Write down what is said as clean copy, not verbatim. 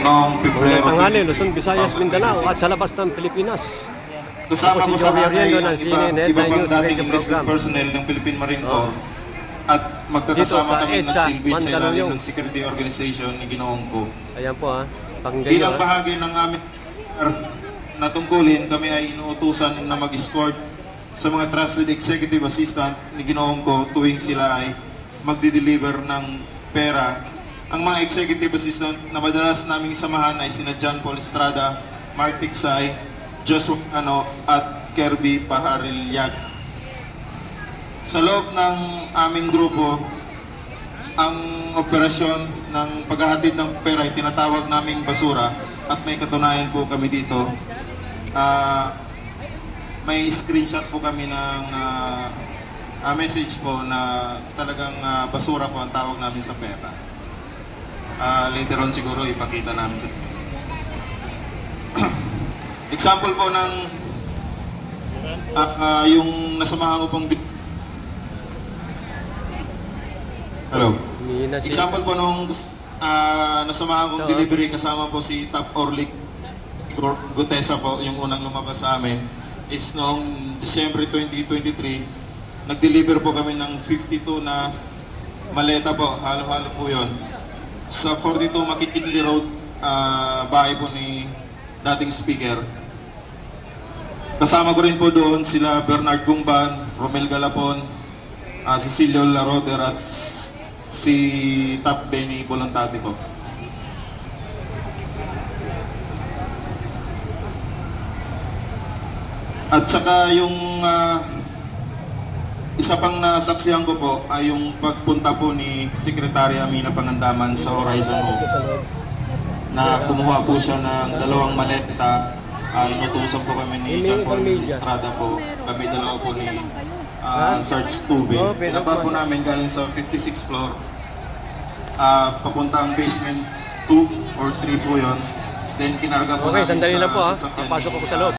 noong Pebrero. Tanghali, Luzon, Visayas, Mindanao at sa labas ng Pilipinas. Kasama ko sa nanay Oriendo ang ng CNN iba pang News dating Radio enlisted Program. personnel ng Philippine Marine Corps. At magkakasama Dito sa kami EDSA, nagsilbi sa ilalim Mandaluyong. ng security organization ni Ginoong ko. Ayan po ha, pakinggan nyo Bilang ha. bahagi ng aming na tungkulin, kami ay inuutusan na mag-escort sa mga trusted executive assistant ni Ginoong ko tuwing sila ay magdi-deliver ng pera. Ang mga executive assistant na madalas naming samahan ay sina John Paul Estrada, Mark Tiksay, Joshua at Kirby Paharilyag. Sa loob ng aming grupo, ang operasyon ng paghahatid ng pera ay tinatawag naming basura at may katunayan po kami dito. May screenshot po kami ng message po na talagang basura po ang tawag namin sa pera. Later on siguro ipakita namin sa example po ng yung nasamahan ko pong example po nung nasamahan kong delivery kasama po si Top Orlik Gutesa po, yung unang lumabas sa amin is noong December 2023 nag-deliver po kami ng 52 na maleta po, halo-halo po yon sa 42 McKinley Road, bahay po ni dating speaker. Kasama ko rin po doon sila Bernard Gungban, Romel Galapon, Cecilio Laroder at si Top Benny Volantati po. At saka yung isa pang nasaksihan ko po ay yung pagpunta po ni Secretary Amina Pangandaman sa Horizon Home na kumuha po siya ng 2 maleta. Inutusan po kami ni John Paul Estrada po, kami dalawa po ni Sarge Tube. Pinaba po namin galing sa 56th floor papunta ang basement 2 or 3 po yon. Then kinarga po namin sandali lang po sa ha, sasakyan papasok ako ni sa loob.